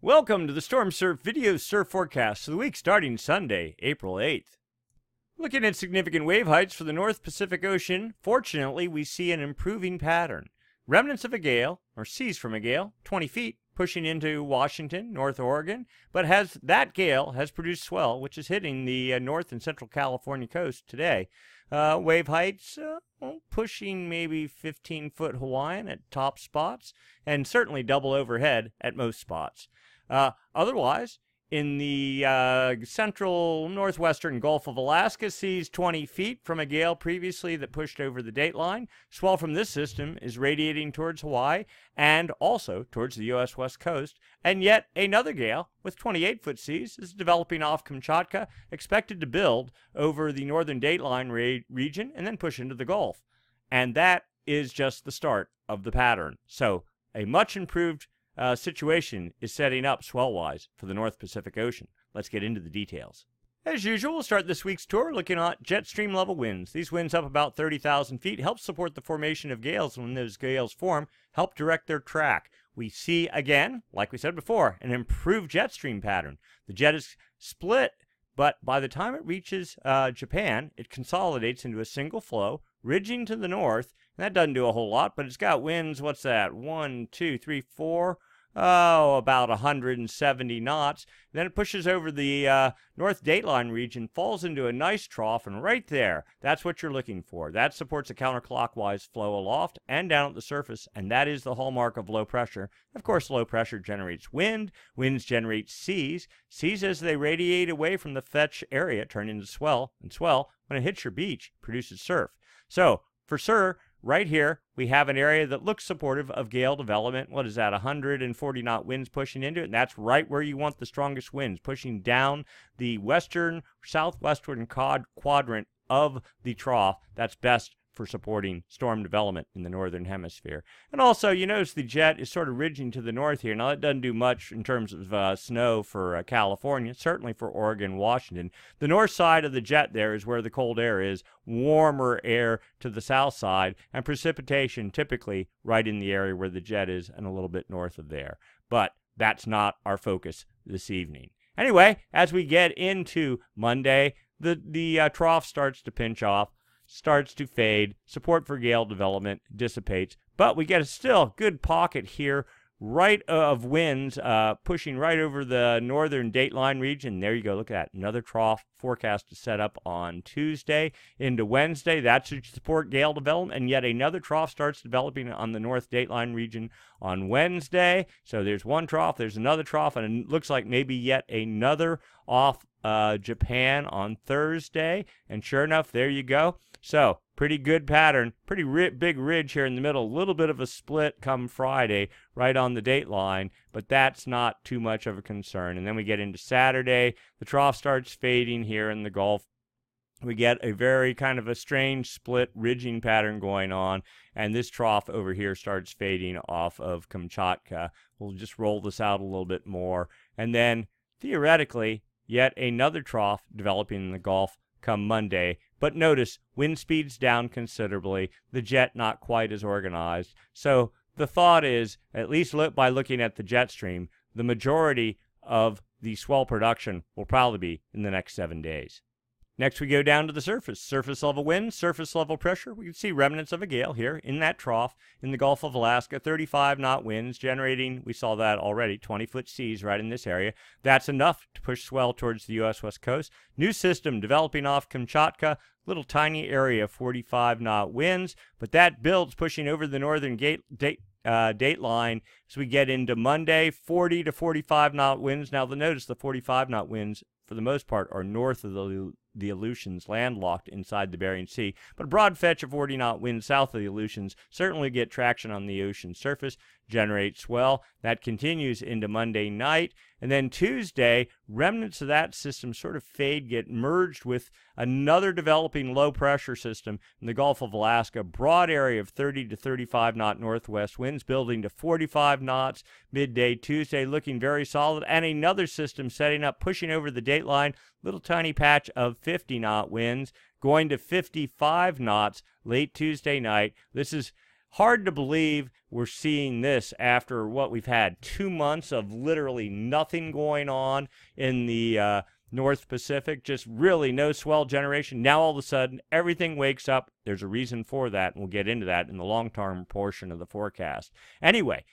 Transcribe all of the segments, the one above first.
Welcome to the Stormsurf video surf forecast for the week starting Sunday, April 8th. Looking at significant wave heights for the North Pacific Ocean, fortunately we see an improving pattern. Remnants of a gale, or seas from a gale, 20 feet, pushing into Washington, North Oregon, but that gale has produced swell, which is hitting the North and Central California coast today. Wave heights pushing maybe 15-foot Hawaiian at top spots, and certainly double overhead at most spots. Otherwise, in the central northwestern Gulf of Alaska, seas 20 feet from a gale previously that pushed over the dateline. Swell from this system is radiating towards Hawaii and also towards the U.S. west coast. And yet another gale with 28-foot seas is developing off Kamchatka, expected to build over the northern dateline region and then push into the Gulf. And that is just the start of the pattern. So a much improved situation is setting up swell-wise for the North Pacific Ocean. Let's get into the details. As usual, we'll start this week's tour looking at jet stream level winds. These winds up about 30,000 feet help support the formation of gales. When those gales form, help direct their track. We see, again, like we said before, an improved jet stream pattern. The jet is split, but by the time it reaches Japan, it consolidates into a single flow, ridging to the north. And that doesn't do a whole lot, but it's got winds, what's that, 1, 2, 3, 4, about 170 knots. Then it pushes over the North Dateline region, falls into a nice trough, and right there, that's what you're looking for. That supports a counterclockwise flow aloft and down at the surface, and that is the hallmark of low pressure. Of course, low pressure generates wind. Winds generate seas. Seas, as they radiate away from the fetch area, turn into swell, and swell, when it hits your beach, produces surf. So, for sure, right here, we have an area that looks supportive of gale development. What is that, 140 knot winds pushing into it? And that's right where you want the strongest winds, pushing down the western, southwestern quadrant of the trough. That's best for supporting storm development in the northern hemisphere. And also, you notice the jet is sort of ridging to the north here. Now, that doesn't do much in terms of snow for California, certainly for Oregon, Washington. The north side of the jet there is where the cold air is, warmer air to the south side, and precipitation typically right in the area where the jet is and a little bit north of there. But that's not our focus this evening. Anyway, as we get into Monday, the trough starts to pinch off, starts to fade, support for gale development dissipates, but we get a still good pocket here right of winds pushing right over the northern dateline region. There you go, look at that, another trough forecast to set up on Tuesday into Wednesday. That should support gale development, and yet another trough starts developing on the north dateline region on Wednesday. So there's one trough, there's another trough, and it looks like maybe yet another off Japan on Thursday, and sure enough, there you go. So, pretty good pattern, pretty big ridge here in the middle, a little bit of a split come Friday right on the dateline, but that's not too much of a concern. And then we get into Saturday, the trough starts fading here in the Gulf. We get a very kind of a strange split ridging pattern going on, and this trough over here starts fading off of Kamchatka. We'll just roll this out a little bit more, and then theoretically, yet another trough developing in the Gulf come Monday. But notice, wind speeds down considerably, the jet not quite as organized. So the thought is, at least by looking at the jet stream, the majority of the swell production will probably be in the next 7 days. Next, we go down to the surface. Surface level wind, surface level pressure. We can see remnants of a gale here in that trough in the Gulf of Alaska. 35 knot winds generating, we saw that already, 20-foot seas right in this area. That's enough to push swell towards the U.S. west coast. New system developing off Kamchatka. Little tiny area, 45 knot winds, but that builds pushing over the northern dateline as we get into Monday. 40 to 45 knot winds. Now, notice the 45 knot winds for the most part are north of the Aleutians, landlocked inside the Bering Sea, but a broad fetch of 40 knot winds south of the Aleutians certainly get traction on the ocean surface, generate swell. That continues into Monday night, and then Tuesday, remnants of that system sort of fade, get merged with another developing low pressure system in the Gulf of Alaska. Broad area of 30 to 35 knot northwest winds building to 45 knots midday Tuesday, looking very solid, and another system setting up, pushing over the dateline, little tiny patch of 50 knot winds going to 55 knots late Tuesday night. This is hard to believe we're seeing this after what we've had 2 months of literally nothing going on in the North Pacific, just really no swell generation. Now all of a sudden everything wakes up. There's a reason for that, and we'll get into that in the long-term portion of the forecast. Anyway,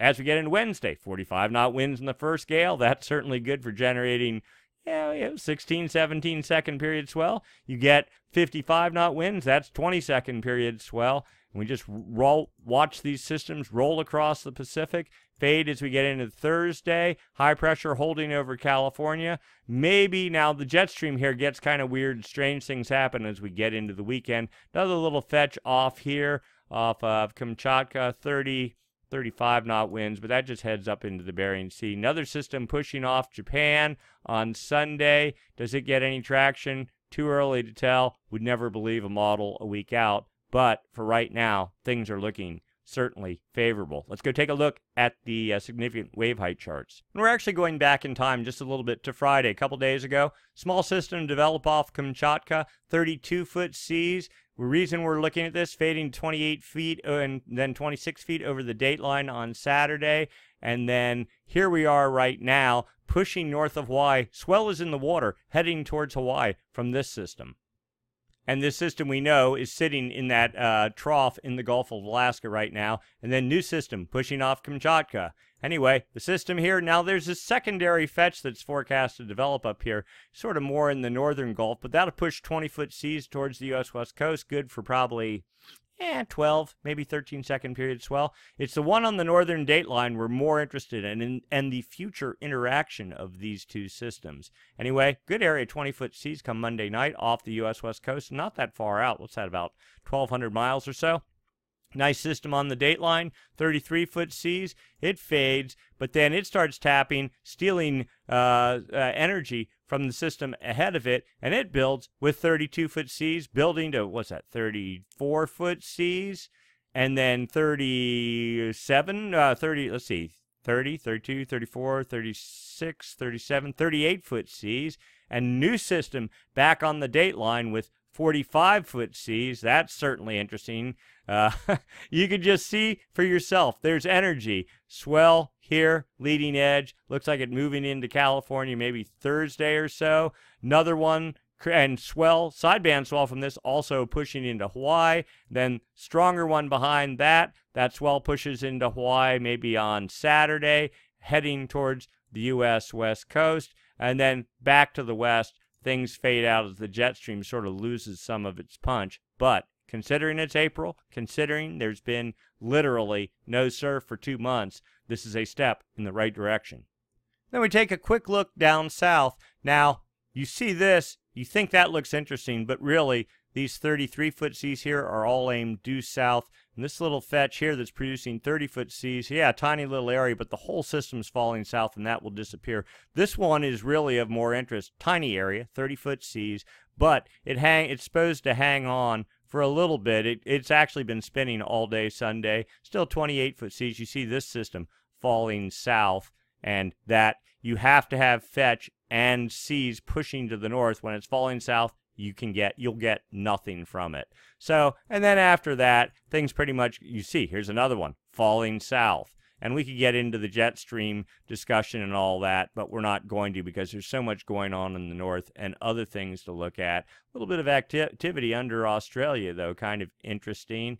as we get into Wednesday, 45 knot winds in the first gale. That's certainly good for generating 16, 17 second period swell. You get 55 knot winds. That's 20 second period swell. And we just watch these systems roll across the Pacific, fade as we get into Thursday. High pressure holding over California. Maybe now the jet stream here gets kind of weird. Strange things happen as we get into the weekend. Another little fetch off here off of Kamchatka, 35 knot winds, but that just heads up into the Bering Sea. Another system pushing off Japan on Sunday. Does it get any traction? Too early to tell. Would never believe a model a week out. But for right now, things are looking certainly favorable. Let's go take a look at the significant wave height charts. And we're actually going back in time just a little bit to Friday, a couple days ago. Small system developed off Kamchatka, 32-foot seas. The reason we're looking at this, fading 28 feet and then 26 feet over the dateline on Saturday. And then here we are right now, pushing north of Hawaii. Swell is in the water, heading towards Hawaii from this system. And this system we know is sitting in that trough in the Gulf of Alaska right now. And then new system pushing off Kamchatka. Anyway, the system here, now there's a secondary fetch that's forecast to develop up here, sort of more in the northern Gulf, but that'll push 20-foot seas towards the U.S. West Coast, good for probably 12, maybe 13 second period swell. It's the one on the northern dateline we're more interested in and the future interaction of these two systems. Anyway, good area, 20-foot seas come Monday night off the U.S. West Coast, not that far out. What's that, about 1,200 miles or so? Nice system on the dateline, 33-foot seas. It fades, but then it starts tapping, stealing energy from the system ahead of it, and it builds with 32-foot seas, building to, 34-foot seas, and then 37, 30, let's see, 30, 32, 34, 36, 37, 38-foot seas, and new system back on the dateline with 45-foot seas. That's certainly interesting. You could just see for yourself. There's energy. Swell here, leading edge. Looks like it moving into California maybe Thursday or so. Another one, and swell, sideband swell from this also pushing into Hawaii. Then stronger one behind that. That swell pushes into Hawaii maybe on Saturday, heading towards the U.S. West Coast. And then back to the west. Things fade out as the jet stream sort of loses some of its punch. But considering it's April, considering there's been literally no surf for 2 months, this is a step in the right direction. Then we take a quick look down south. Now, you see this, you think that looks interesting, but really, these 33-foot seas here are all aimed due south. And this little fetch here that's producing 30-foot seas, yeah, tiny little area, but the whole system's falling south and that will disappear. This one is really of more interest. Tiny area, 30-foot seas, but it's supposed to hang on for a little bit. It's actually been spinning all day Sunday. Still 28-foot seas. You see this system falling south, and that you have to have fetch and seas pushing to the north. When it's falling south, you'll get nothing from it. So, and then after that, things pretty much, you see, here's another one, falling south. And we could get into the jet stream discussion and all that, but we're not going to because there's so much going on in the north and other things to look at. A little bit of activity under Australia, though, kind of interesting.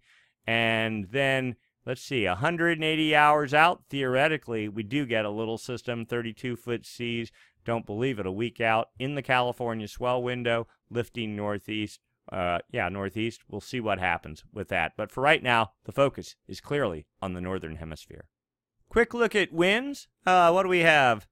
And then, let's see, 180 hours out, theoretically, we do get a little system, 32-foot seas. Don't believe it, a week out in the California swell window, lifting northeast. Northeast. We'll see what happens with that. But for right now, the focus is clearly on the northern hemisphere. Quick look at winds. What do we have?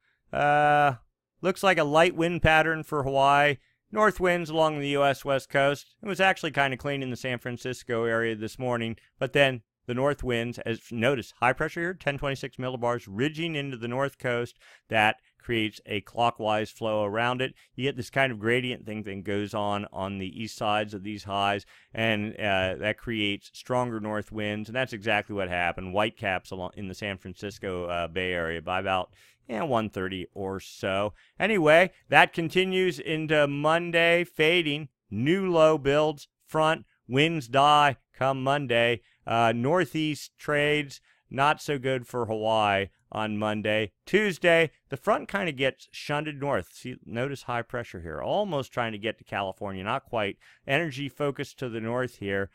Looks like a light wind pattern for Hawaii. North winds along the U.S. West Coast. It was actually kind of clean in the San Francisco area this morning, but then the north winds, as notice, high pressure here, 1026 millibars, ridging into the north coast. That creates a clockwise flow around it. You get this kind of gradient thing that goes on the east sides of these highs, and that creates stronger north winds, and that's exactly what happened. White caps along in the San Francisco Bay Area by about 1:30 or so. Anyway, that continues into Monday, fading. New low builds, front, winds die come Monday. Northeast trades, not so good for Hawaii on Monday. Tuesday, the front kind of gets shunted north. See, notice high pressure here. Almost trying to get to California, not quite. Energy focused to the north here.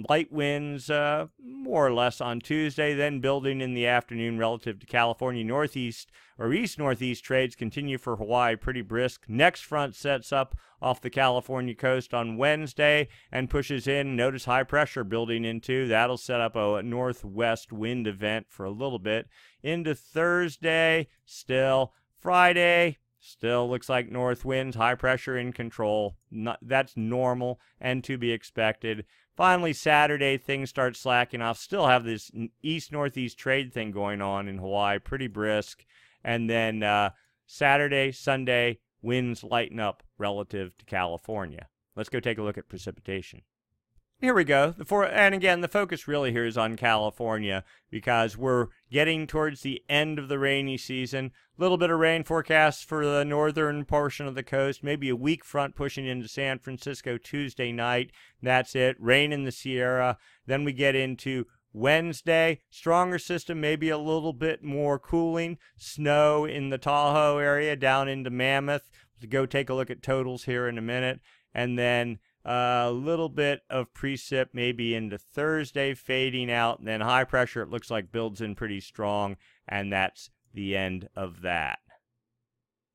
Light winds, more or less on Tuesday, then building in the afternoon relative to California. Northeast or east-northeast trades continue for Hawaii pretty brisk. Next front sets up off the California coast on Wednesday and pushes in. Notice high pressure building into. That'll set up a northwest wind event for a little bit. Into Thursday, still. Friday, still looks like north winds, high pressure in control. That's normal and to be expected. Finally, Saturday, things start slacking off. Still have this east-northeast trade thing going on in Hawaii, pretty brisk. And then Saturday, Sunday, winds lighten up relative to California. Let's go take a look at precipitation. Here we go. And again, the focus really here is on California because we're getting towards the end of the rainy season. A little bit of rain forecast for the northern portion of the coast. Maybe a weak front pushing into San Francisco Tuesday night. That's it. Rain in the Sierra. Then we get into Wednesday. Stronger system, maybe a little bit more cooling. Snow in the Tahoe area down into Mammoth. We'll go take a look at totals here in a minute. And then a little bit of precip maybe into Thursday, fading out, and then high pressure, it looks like builds in pretty strong, and that's the end of that.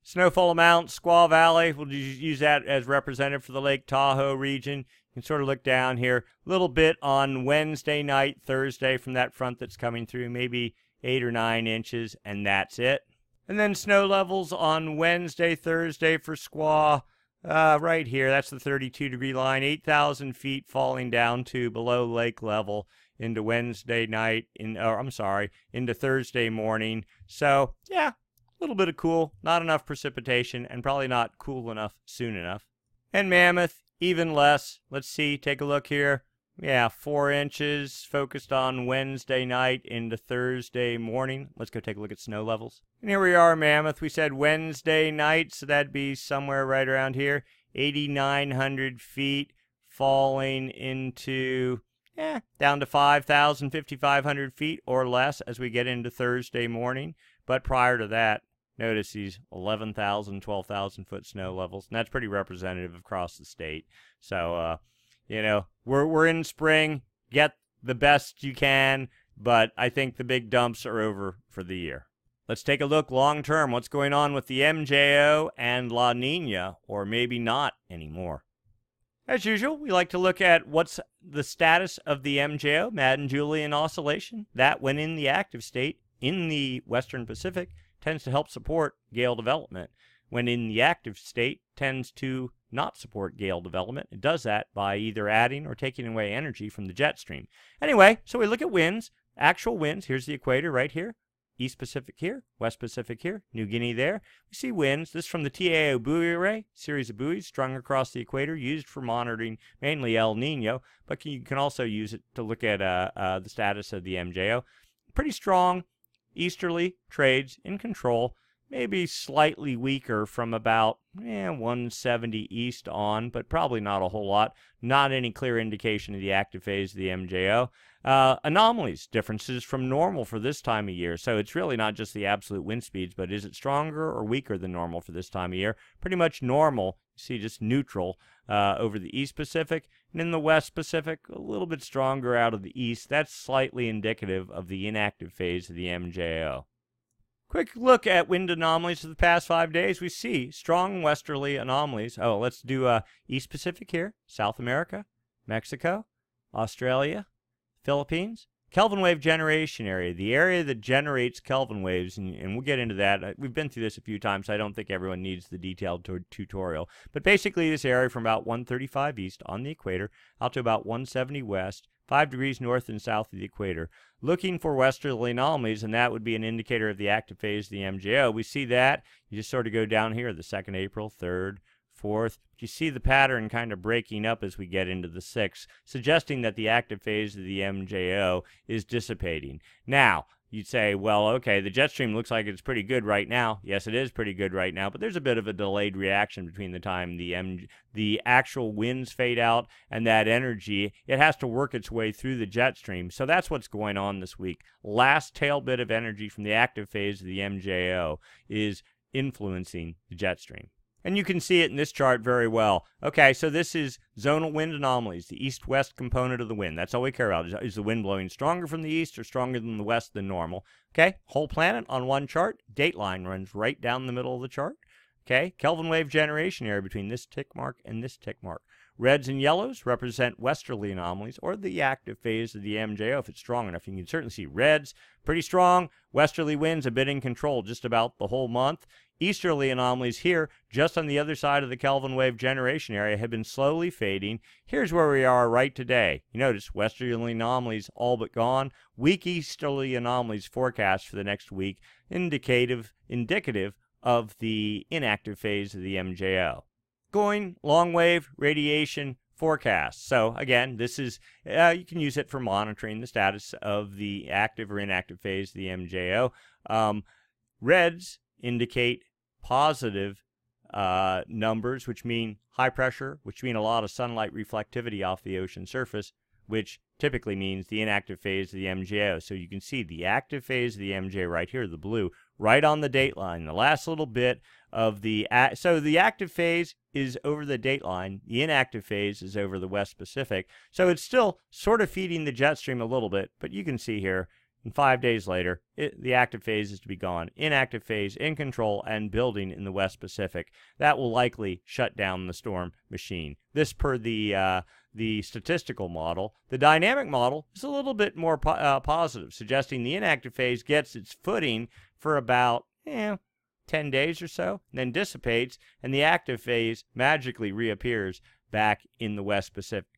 Snowfall amount, Squaw Valley, we'll use that as representative for the Lake Tahoe region. You can sort of look down here, a little bit on Wednesday night, Thursday from that front that's coming through, maybe 8 or 9 inches, and that's it. And then snow levels on Wednesday, Thursday for Squaw. Right here, that's the 32-degree line, 8,000 feet falling down to below lake level into Wednesday night, into Thursday morning. So, yeah, a little bit of cool, not enough precipitation, and probably not cool enough soon enough. And Mammoth, even less. Let's see, take a look here. Yeah, 4 inches focused on Wednesday night into Thursday morning. Let's go take a look at snow levels. And here we are, Mammoth. We said Wednesday night, so that'd be somewhere right around here. 8,900 feet falling into, down to 5,000, 5,500 feet or less as we get into Thursday morning. But prior to that, notice these 11,000, 12,000 foot snow levels. And that's pretty representative across the state. So, you know, we're in spring, get the best you can, but I think the big dumps are over for the year. Let's take a look long term. What's going on with the MJO and La Nina, or maybe not anymore. As usual, we like to look at what's the status of the MJO, Madden-Julian Oscillation. That, when in the active state in the Western Pacific, tends to help support gale development. When in the active state, tends to not support gale development. It does that by either adding or taking away energy from the jet stream. Anyway, so we look at winds, actual winds. Here's the equator right here. East Pacific here, West Pacific here, New Guinea there. We see winds. This is from the TAO buoy array, series of buoys strung across the equator, used for monitoring mainly El Nino, but you can also use it to look at the status of the MJO. Pretty strong easterly trades in control. Maybe slightly weaker from about 170 east on, but probably not a whole lot. Not any clear indication of the active phase of the MJO. Anomalies, differences from normal for this time of year. So it's really not just the absolute wind speeds, but is it stronger or weaker than normal for this time of year? Pretty much normal. You see just neutral over the East Pacific. And in the West Pacific, a little bit stronger out of the east. That's slightly indicative of the inactive phase of the MJO. Quick look at wind anomalies of the past 5 days. We see strong westerly anomalies. Oh, let's do East Pacific here, South America, Mexico, Australia, Philippines. Kelvin wave generation area, the area that generates Kelvin waves, and we'll get into that. We've been through this a few times, so I don't think everyone needs the detailed tutorial. But basically this area from about 135 east on the equator out to about 170 west, 5 degrees north and south of the equator, looking for westerly anomalies, and that would be an indicator of the active phase of the MJO. We see that. You just sort of go down here, the 2nd April, 3rd, 4th. You see the pattern kind of breaking up as we get into the 6th, suggesting that the active phase of the MJO is dissipating. Now, you'd say, well, okay, the jet stream looks like it's pretty good right now. Yes, it is pretty good right now, but there's a bit of a delayed reaction between the time the actual winds fade out and that energy. It has to work its way through the jet stream. So that's what's going on this week. Last tail bit of energy from the active phase of the MJO is influencing the jet stream. And you can see it in this chart very well. Okay, so this is zonal wind anomalies, the east-west component of the wind. That's all we care about. Is the wind blowing stronger from the east or stronger than the west than normal? Okay, whole planet on one chart. Date line runs right down the middle of the chart. Okay, Kelvin wave generation area between this tick mark and this tick mark. Reds and yellows represent westerly anomalies, or the active phase of the MJO if it's strong enough. You can certainly see reds, pretty strong. Westerly winds a bit in control just about the whole month. Easterly anomalies here, just on the other side of the Kelvin wave generation area, have been slowly fading. Here's where we are right today. You notice westerly anomalies all but gone. Weak easterly anomalies forecast for the next week, indicative of the inactive phase of the MJO. Going long wave radiation forecast. So again, this is you can use it for monitoring the status of the active or inactive phase of the MJO. Reds indicate positive numbers, which mean high pressure, which mean a lot of sunlight reflectivity off the ocean surface, which typically means the inactive phase of the MJO. So you can see the active phase of the MJO right here, the blue, right on the date line. The last little bit of the so the active phase is over the date line. The inactive phase is over the West Pacific. So it's still sort of feeding the jet stream a little bit, but you can see here, and 5 days later, the active phase is to be gone. Inactive phase in control and building in the West Pacific. That will likely shut down the storm machine. This per the statistical model. The dynamic model is a little bit more positive, suggesting the inactive phase gets its footing for about 10 days or so, and then dissipates, and the active phase magically reappears back in the West Pacific.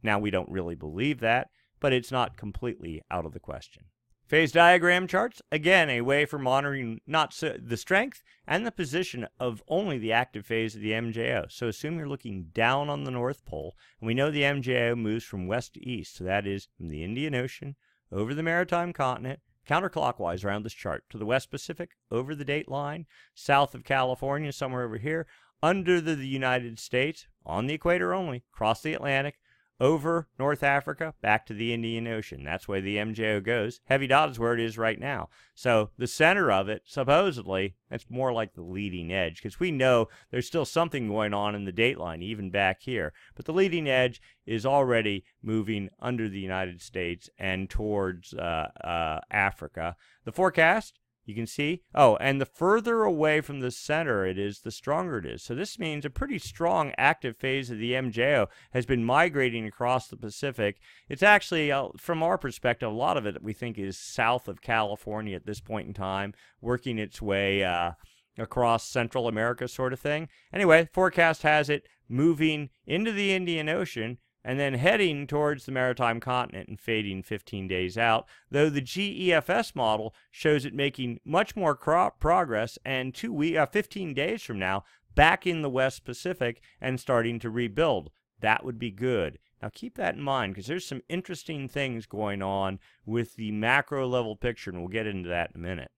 Now, we don't really believe that, but it's not completely out of the question. Phase diagram charts, again, a way for monitoring the strength and the position of only the active phase of the MJO. So assume you're looking down on the North Pole, and we know the MJO moves from west to east, so that is from the Indian Ocean, over the maritime continent, counterclockwise around this chart, to the West Pacific, over the date line, south of California, somewhere over here, under the United States, on the equator only, across the Atlantic, over North Africa, back to the Indian Ocean. That's where the MJO goes. Heavy dot is where it is right now. So the center of it, supposedly, that's more like the leading edge, because we know there's still something going on in the dateline, even back here. But the leading edge is already moving under the United States and towards Africa. The forecast, you can see, and the further away from the center it is, the stronger it is. So this means a pretty strong active phase of the MJO has been migrating across the Pacific. It's actually, from our perspective, a lot of it we think is south of California at this point in time, working its way across Central America sort of thing. Anyway, forecast has it moving into the Indian Ocean and then heading towards the maritime continent and fading 15 days out, though the Cfs model shows it making much more progress, and 15 days from now, back in the West Pacific and starting to rebuild. That would be good. Now keep that in mind, because there's some interesting things going on with the macro level picture, and we'll get into that in a minute.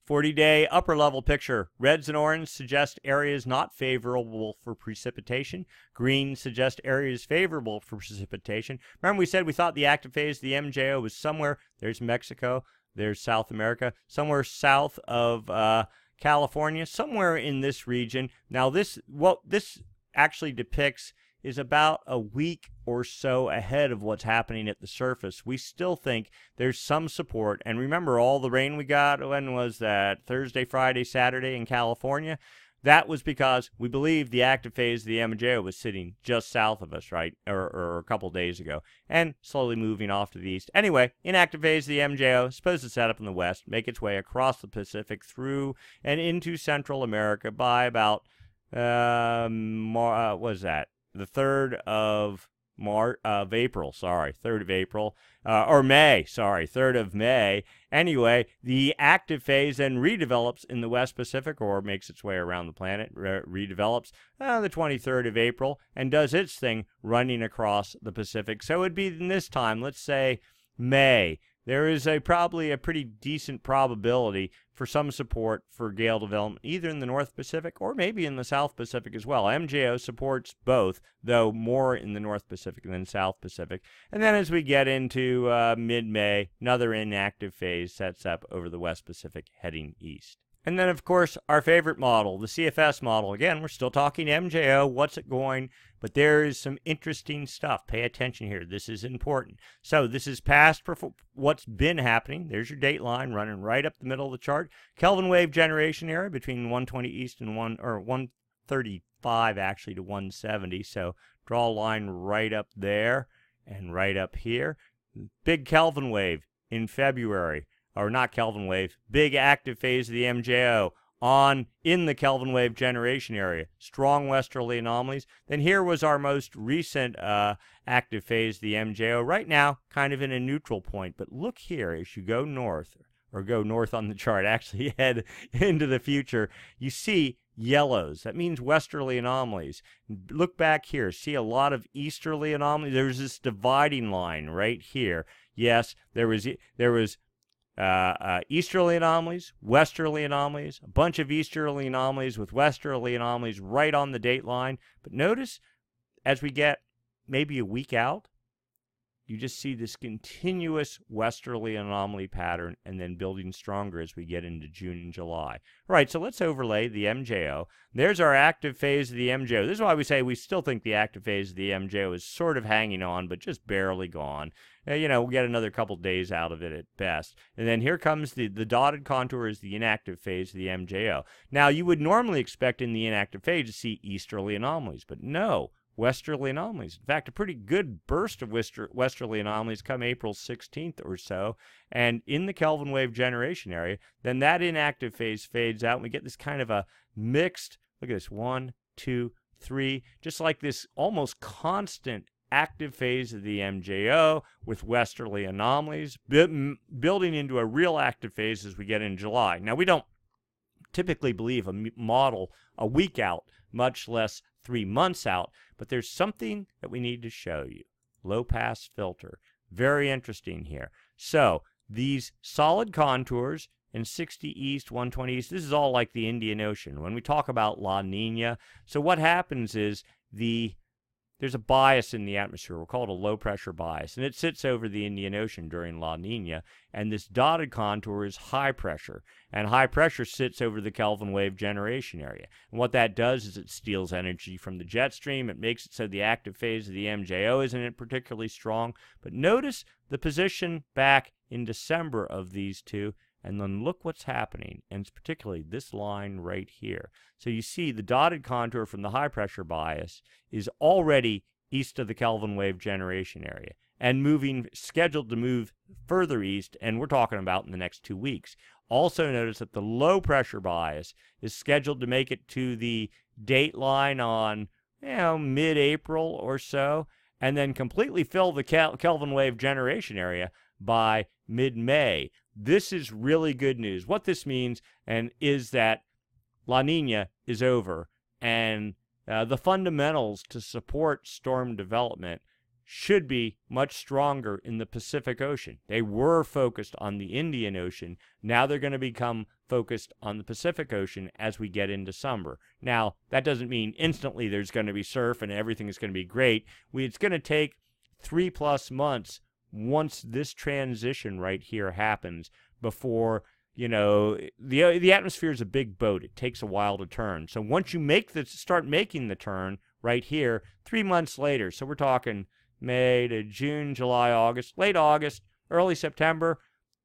40-day upper level picture. Reds and orange suggest areas not favorable for precipitation. Green suggest areas favorable for precipitation. Remember we said we thought the active phase of the MJO was somewhere, there's Mexico, there's South America, somewhere south of California, somewhere in this region. Now what this actually depicts is about a week or so ahead of what's happening at the surface. We still think there's some support. And remember all the rain we got, when was that? Thursday, Friday, Saturday in California? That was because we believe the active phase of the MJO was sitting just south of us, right? Or a couple days ago. And slowly moving off to the east. Anyway, inactive phase of the MJO, supposed to set up in the west, make its way across the Pacific through and into Central America by about, what was that? The 3rd of April, 3rd of April, or May, 3rd of May. Anyway, the active phase then redevelops in the West Pacific, or makes its way around the planet, redevelops the 23rd of April, and does its thing running across the Pacific. So it'd be in this time, let's say May, there is probably a pretty decent probability for some support for gale development, either in the North Pacific or maybe in the South Pacific as well. MJO supports both, though more in the North Pacific than South Pacific. And then as we get into mid-May, another inactive phase sets up over the West Pacific heading east. And then, of course, our favorite model, the CFS model. Again, we're still talking MJO. What's it going? But there is some interesting stuff. Pay attention here. This is important. So this is past what's been happening. There's your date line running right up the middle of the chart. Kelvin Wave generation area between 120 east and 135 actually to 170. So draw a line right up there and right up here. Big Kelvin Wave in February. Or not Kelvin Wave, big active phase of the MJO in the Kelvin Wave generation area. Strong westerly anomalies. Then here was our most recent active phase, the MJO. Right now, kind of in a neutral point. But look here, as you go north, or go north on the chart, actually head into the future, you see yellows. That means westerly anomalies. Look back here. See a lot of easterly anomalies. There's this dividing line right here. Yes, there was easterly anomalies, westerly anomalies, a bunch of easterly anomalies with westerly anomalies right on the date line. But notice, as we get maybe a week out, you just see this continuous westerly anomaly pattern and then building stronger as we get into June and July. All right, so let's overlay the MJO. There's our active phase of the MJO. This is why we say we still think the active phase of the MJO is sort of hanging on, but just barely gone. We'll get another couple days out of it at best. And then here comes the dotted contour is the inactive phase of the MJO. Now, you would normally expect in the inactive phase to see easterly anomalies, but no. Westerly anomalies. In fact, a pretty good burst of westerly anomalies come April 16th or so, and in the Kelvin Wave generation area, then that inactive phase fades out, and we get this kind of a mixed, look at this, 1, 2, 3, just like this almost constant active phase of the MJO with westerly anomalies, building into a real active phase as we get in July. Now, we don't typically believe a model a week out, much less 3 months out, but there's something that we need to show you. Low pass filter. Very interesting here. So these solid contours in 60 east, 120 east, this is all like the Indian Ocean. When we talk about La Nina, so what happens is there's a bias in the atmosphere. We'll call it a low pressure bias, and it sits over the Indian Ocean during La Nina, and this dotted contour is high pressure, and high pressure sits over the Kelvin Wave generation area. And what that does is it steals energy from the jet stream. It makes it so the active phase of the MJO isn't particularly strong. But notice the position back in December of these two, and then look what's happening, and it's particularly this line right here. So you see the dotted contour from the high pressure bias is already east of the Kelvin Wave generation area and scheduled to move further east, and we're talking about in the next 2 weeks. Also notice that the low pressure bias is scheduled to make it to the date line on mid-April or so, and then completely fill the Kelvin Wave generation area by mid-May. This is really good news. What this means is that La Nina is over, and the fundamentals to support storm development should be much stronger in the Pacific Ocean. They were focused on the Indian Ocean. Now they're going to become focused on the Pacific Ocean as we get into summer. Now, that doesn't mean instantly there's going to be surf and everything is going to be great. It's going to take 3+ months once this transition right here happens before, the atmosphere is a big boat. It takes a while to turn. So once you start making the turn right here, 3 months later, so we're talking May to June, July, August, late August, early September,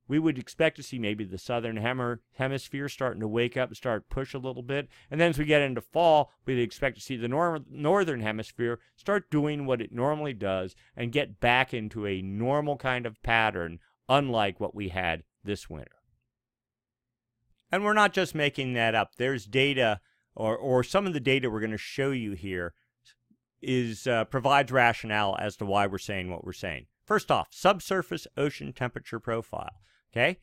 we would expect to see maybe the southern hemisphere starting to wake up and start push a little bit. And then as we get into fall, we'd expect to see the northern hemisphere start doing what it normally does and get back into a normal kind of pattern, unlike what we had this winter. And we're not just making that up. There's data, or some of the data we're going to show you here provides rationale as to why we're saying what we're saying. First off, subsurface ocean temperature profile. Okay,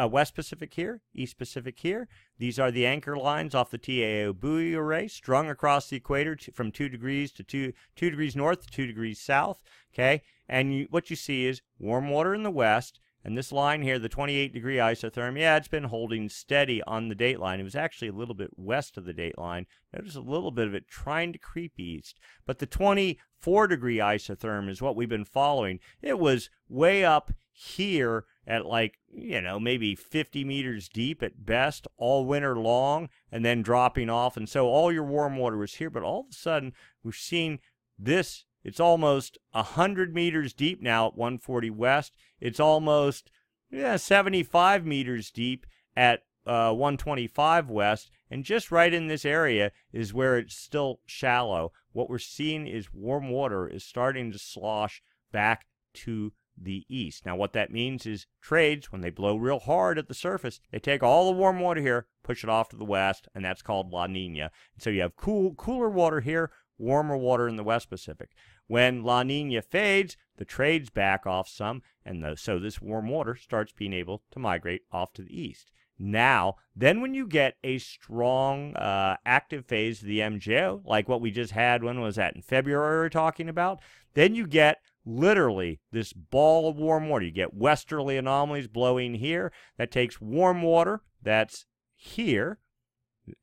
West Pacific here, East Pacific here. These are the anchor lines off the TAO buoy array strung across the equator from 2 degrees to 2 degrees north to 2 degrees south. Okay, and what you see is warm water in the west And this line here, the 28-degree isotherm, yeah, it's been holding steady on the dateline. It was actually a little bit west of the dateline. Notice a little bit of it trying to creep east. But the 24-degree isotherm is what we've been following. It was way up here at like, maybe 50 meters deep at best all winter long, and then dropping off. And so all your warm water was here. But all of a sudden, we've seen this. It's almost 100 meters deep now at 140 west. It's almost 75 meters deep at 125 west. And just right in this area is where it's still shallow. What we're seeing is warm water is starting to slosh back to the east. Now, what that means is trades, when they blow real hard at the surface, they take all the warm water here, push it off to the west, and that's called La Nina. And so you have cooler water here, warmer water in the West Pacific. When La Nina fades, the trades back off some, and so this warm water starts being able to migrate off to the east. Now, then when you get a strong active phase of the MJO, like what we just had, when was that, in February we're talking about, then you get literally this ball of warm water. You get westerly anomalies blowing here. That takes warm water that's here,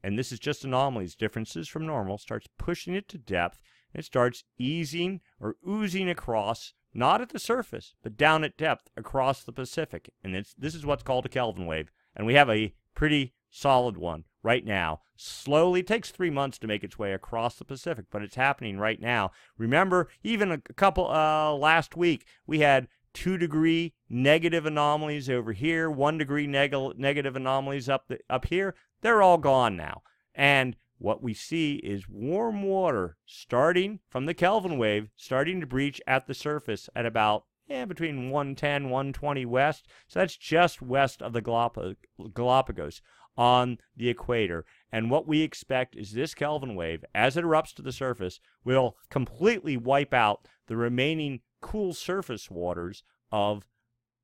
and this is just anomalies, differences from normal, starts pushing it to depth, and it starts easing or oozing across, not at the surface, but down at depth across the Pacific. And this is what's called a Kelvin wave. And we have a pretty solid one right now. Slowly, it takes 3 months to make its way across the Pacific, but it's happening right now. Remember, even a couple, last week, we had 2-degree negative anomalies over here, 1-degree negative anomalies up here. They're all gone now. And what we see is warm water starting from the Kelvin wave, starting to breach at the surface at about between 110, 120 west. So that's just west of the Galapagos on the equator. And what we expect is this Kelvin wave, as it erupts to the surface, will completely wipe out the remaining cool surface waters of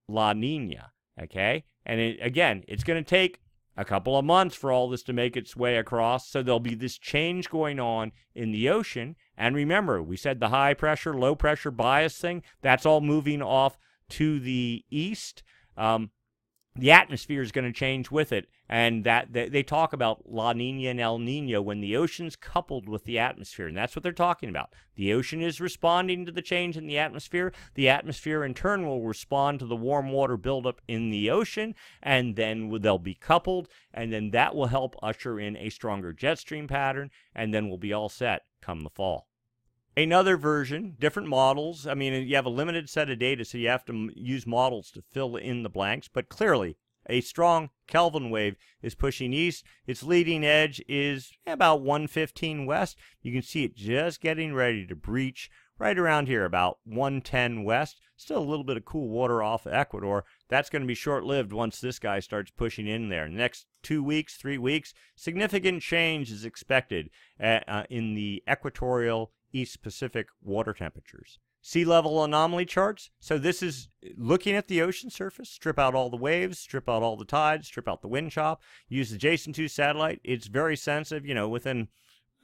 La Nina. Okay? And again, it's going to take a couple of months for all this to make its way across, so there'll be this change going on in the ocean. And remember, we said the high pressure, low pressure bias thing, that's all moving off to the east. The atmosphere is going to change with it, and that they talk about La Nina and El Nino when the ocean's coupled with the atmosphere, and that's what they're talking about. The ocean is responding to the change in the atmosphere. The atmosphere, in turn, will respond to the warm water buildup in the ocean, and then they'll be coupled, and then that will help usher in a stronger jet stream pattern, and then we'll be all set come the fall. Another version, different models. I mean, you have a limited set of data, so you have to use models to fill in the blanks. But clearly, a strong Kelvin wave is pushing east. Its leading edge is about 115 west. You can see it just getting ready to breach right around here, about 110 west. Still a little bit of cool water off of Ecuador. That's going to be short-lived once this guy starts pushing in there. In the next 2 weeks, 3 weeks, significant change is expected in the equatorial East Pacific water temperatures. Sea level anomaly charts. So this is looking at the ocean surface, strip out all the waves, strip out all the tides, strip out the wind chop, use the JSON-2 satellite. It's very sensitive, within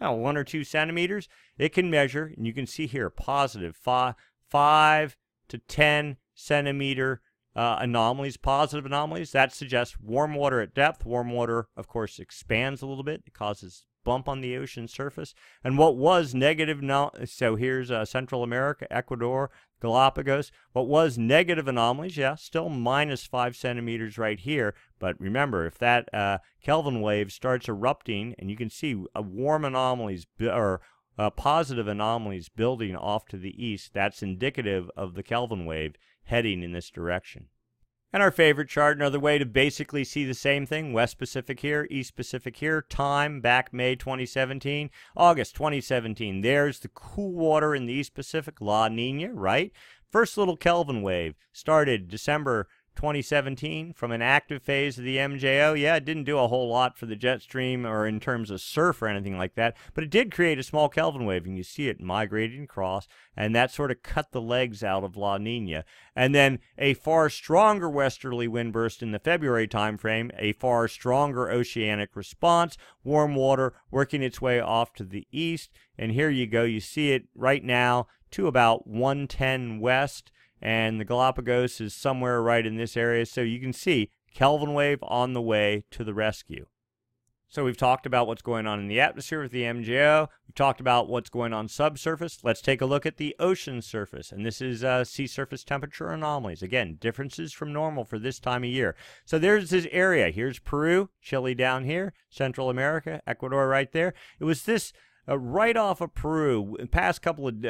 1 or 2 centimeters. It can measure, and you can see here, positive 5 to 10 centimeter anomalies, positive anomalies. That suggests warm water at depth. Warm water, of course, expands a little bit. It causes bump on the ocean surface. And what was negative, so here's Central America, Ecuador, Galapagos. What was negative anomalies, still minus 5 centimeters right here. But remember, if that Kelvin wave starts erupting, and you can see warm anomalies or positive anomalies building off to the east, that's indicative of the Kelvin wave heading in this direction. And our favorite chart, another way to basically see the same thing, West Pacific here, East Pacific here, time back May 2017, August 2017. There's the cool water in the East Pacific, La Nina, right? First little Kelvin wave started December 2017 from an active phase of the MJO. Yeah, it didn't do a whole lot for the jet stream or in terms of surf or anything like that, but it did create a small Kelvin wave, and you see it migrating across, and that sort of cut the legs out of La Nina. And then a far stronger westerly wind burst in the February timeframe, a far stronger oceanic response, warm water working its way off to the east, and here you go, you see it right now to about 110 west. and the Galapagos is somewhere right in this area. So you can see Kelvin wave on the way to the rescue. So we've talked about what's going on in the atmosphere with the MJO. We've talked about what's going on subsurface. Let's take a look at the ocean surface. And this is sea surface temperature anomalies. Again, differences from normal for this time of year. So there's this area. Here's Peru, Chile down here, Central America, Ecuador right there. It was this right off of Peru. In the past couple of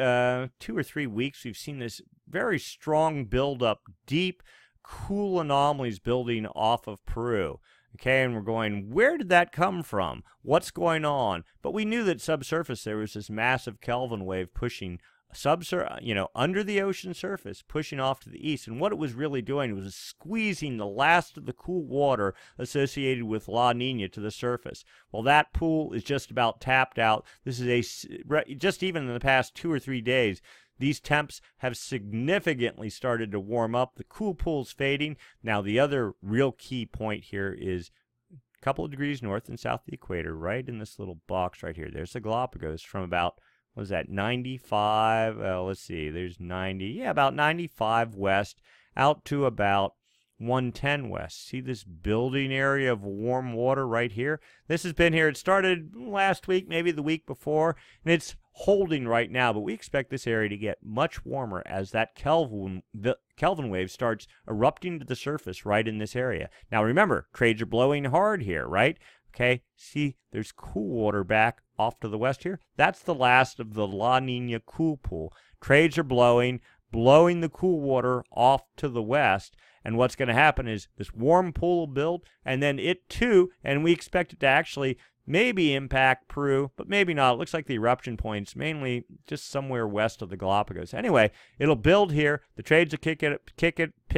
2 or 3 weeks, we've seen this very strong buildup, deep, cool anomalies building off of Peru. Okay, and we're going, where did that come from? What's going on? But we knew that subsurface, there was this massive Kelvin wave pushing under the ocean surface, pushing off to the east. And what it was really doing was squeezing the last of the cool water associated with La Nina to the surface. Well, that pool is just about tapped out. This is just even in the past 2 or 3 days, these temps have significantly started to warm up. The cool pool's fading. Now, the other real key point here is a couple of degrees north and south of the equator, right in this little box right here. There's the Galapagos from about, what is that, 95? Let's see, there's 90. Yeah, about 95 west out to about 110 west. See this building area of warm water right here? This has been here. It started last week, maybe the week before, and it's holding right now, but we expect this area to get much warmer as that Kelvin wave starts erupting to the surface right in this area. Now remember, trades are blowing hard here, right? Okay, see, there's cool water back off to the west here. That's the last of the La Nina cool pool. Trades are blowing the cool water off to the west, and what's going to happen is this warm pool will build, and then it too, and we expect it to actually maybe impact Peru, but maybe not. It looks like the eruption point's mainly just somewhere west of the Galapagos. Anyway, it'll build here. The trades will pick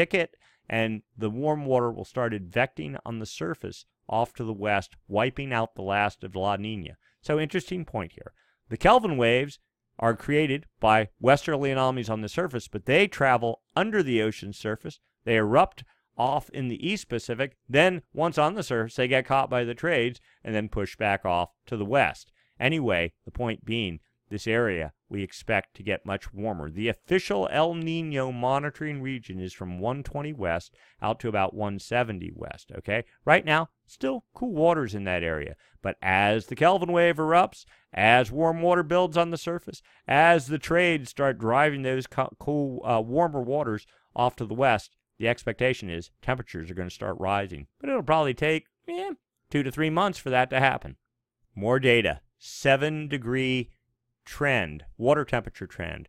it, and the warm water will start advecting on the surface off to the west, wiping out the last of La Nina. So interesting point here. The Kelvin waves are created by westerly anomalies on the surface, but they travel under the ocean surface. They erupt off in the East Pacific. Then, once on the surface, they get caught by the trades and then push back off to the west. Anyway, the point being, this area we expect to get much warmer. The official El Nino monitoring region is from 120 west out to about 170 west, okay? Right now, still cool waters in that area. But as the Kelvin wave erupts, as warm water builds on the surface, as the trades start driving those cool, warmer waters off to the west, the expectation is temperatures are going to start rising. But it'll probably take 2 to 3 months for that to happen. More data. 7-degree trend, water temperature trend.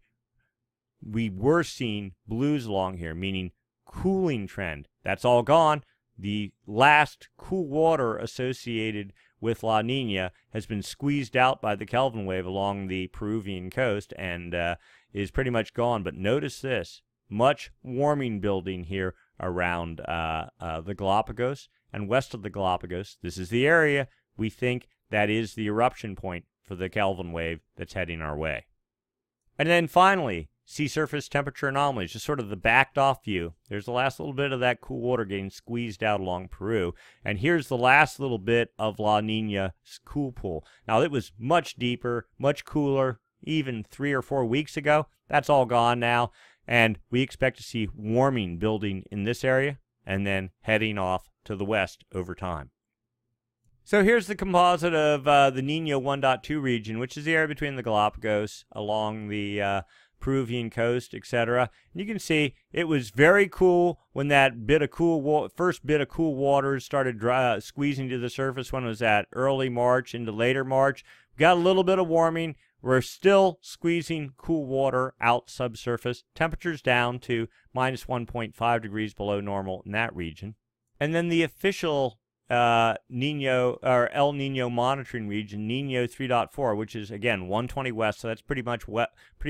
We were seeing blues along here, meaning cooling trend. That's all gone. The last cool water associated with La Nina has been squeezed out by the Kelvin wave along the Peruvian coast and is pretty much gone. But notice this. Much warming building here around the Galapagos and west of the Galapagos. This is the area we think that is the eruption point for the Kelvin wave that's heading our way. And then finally, sea surface temperature anomalies, just sort of the backed off view. There's the last little bit of that cool water getting squeezed out along Peru. And here's the last little bit of La Nina's cool pool. Now, it was much deeper, much cooler, even 3 or 4 weeks ago. That's all gone now. And we expect to see warming building in this area and then heading off to the west over time. So here's the composite of the Nino 1.2 region, which is the area between the Galapagos along the Peruvian coast, etc. And you can see it was very cool when that bit of first bit of cool water started squeezing to the surface. When it was at early March into later March. We got a little bit of warming. We're still squeezing cool water out subsurface. Temperatures down to minus 1.5 degrees below normal in that region. And then the official Nino or El Nino monitoring region, Nino 3.4, which is again 120 west, so that's pretty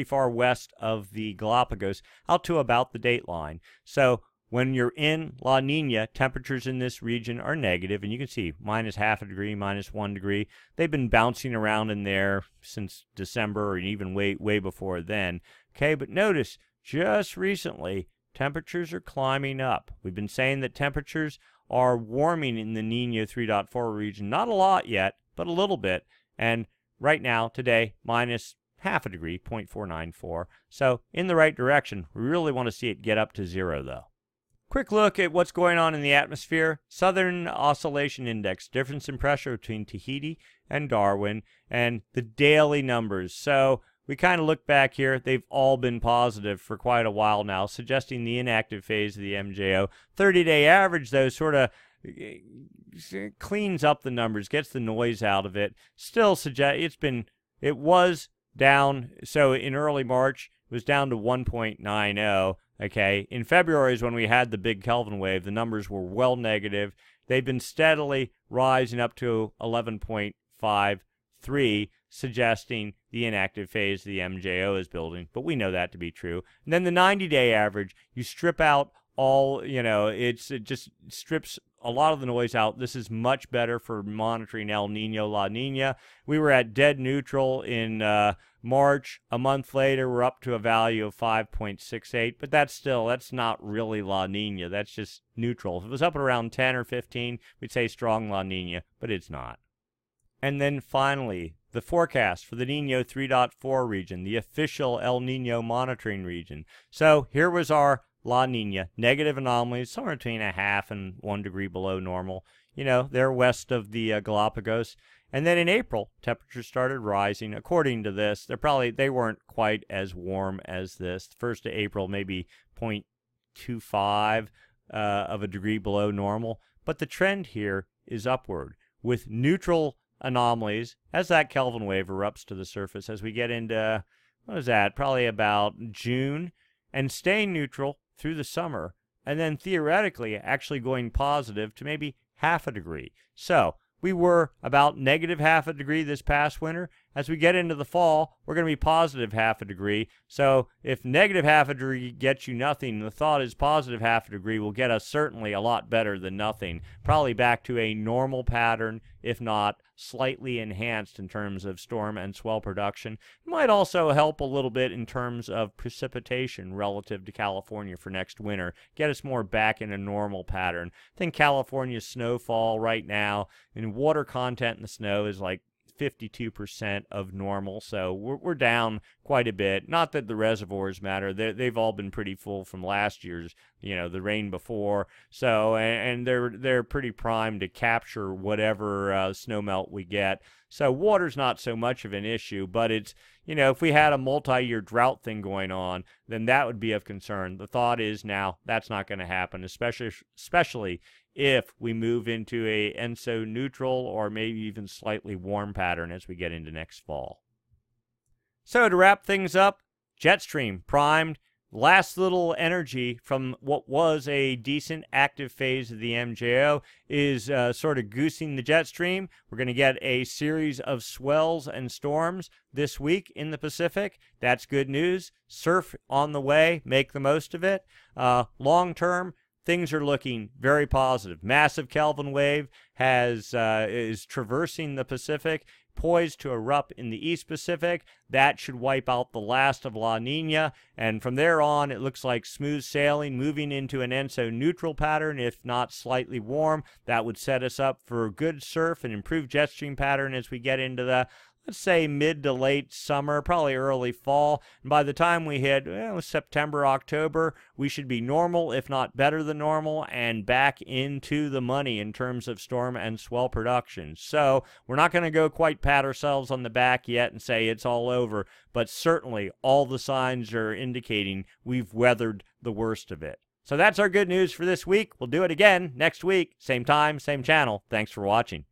far west of the Galapagos, out to about the date line. So when you're in La Nina, temperatures in this region are negative, and you can see minus half a degree, minus 1 degree. They've been bouncing around in there since December, or even way before then. Okay, but notice just recently temperatures are climbing up. We've been saying that temperatures are warming in the Nino 3.4 region. Not a lot yet, but a little bit. And right now, today, minus half a degree, 0.494. So in the right direction. We really want to see it get up to 0, though. Quick look at what's going on in the atmosphere. Southern Oscillation Index, difference in pressure between Tahiti and Darwin, and the daily numbers. So we kind of look back here. They've all been positive for quite a while now, suggesting the inactive phase of the MJO. 30-day average, though, sort of cleans up the numbers, gets the noise out of it. Still it was down. So in early March, it was down to 1.90. Okay, in February is when we had the big Kelvin wave. The numbers were well negative. They've been steadily rising up to 11.53, suggesting the inactive phase of the MJO is building. But we know that to be true. And then the 90-day average, you strip out all, it just strips a lot of the noise out. This is much better for monitoring El Nino, La Nina. We were at dead neutral in March. A month later, we're up to a value of 5.68, but that's not really La Nina. That's just neutral. If it was up at around 10 or 15, we'd say strong La Nina, but it's not. And then finally, the forecast for the Nino 3.4 region, the official El Nino monitoring region. So here was our La Nina, negative anomalies, somewhere between 0.5 and 1 degree below normal. They're west of the Galapagos. And then in April, temperatures started rising. According to this, they weren't quite as warm as this. The 1st of April, maybe 0.25 of a degree below normal. But the trend here is upward, with neutral anomalies as that Kelvin wave erupts to the surface as we get into, probably about June, and staying neutral through the summer, and then theoretically actually going positive to maybe half a degree. So we were about negative half a degree this past winter. As we get into the fall, we're going to be positive half a degree. So if negative half a degree gets you nothing, the thought is positive half a degree will get us certainly a lot better than nothing. Probably back to a normal pattern, if not slightly enhanced in terms of storm and swell production. It might also help a little bit in terms of precipitation relative to California for next winter. Get us more back in a normal pattern. I think California's snowfall right now and water content in the snow is like 52% of normal, so we're down quite a bit. Not that the reservoirs matter; they've all been pretty full from last year's, the rain before. So and they're pretty primed to capture whatever snowmelt we get. So water's not so much of an issue, but it's if we had a multi-year drought thing going on, then that would be of concern. The thought is now that's not going to happen, especially if we move into a ENSO neutral or maybe even slightly warm pattern as we get into next fall. So to wrap things up, jet stream primed. Last little energy from what was a decent active phase of the MJO is sort of goosing the jet stream. We're going to get a series of swells and storms this week in the Pacific. That's good news. Surf on the way. Make the most of it. Long term, things are looking very positive. Massive Kelvin wave is traversing the Pacific, poised to erupt in the East Pacific. That should wipe out the last of La Nina, and from there on, it looks like smooth sailing, moving into an ENSO neutral pattern, if not slightly warm. That would set us up for a good surf and improved jet stream pattern as we get into the, let's say, mid to late summer, probably early fall. And by the time we hit September, October, we should be normal, if not better than normal, and back into the money in terms of storm and swell production. So we're not going to go quite pat ourselves on the back yet and say it's all over, but certainly all the signs are indicating we've weathered the worst of it. So that's our good news for this week. We'll do it again next week. Same time, same channel. Thanks for watching.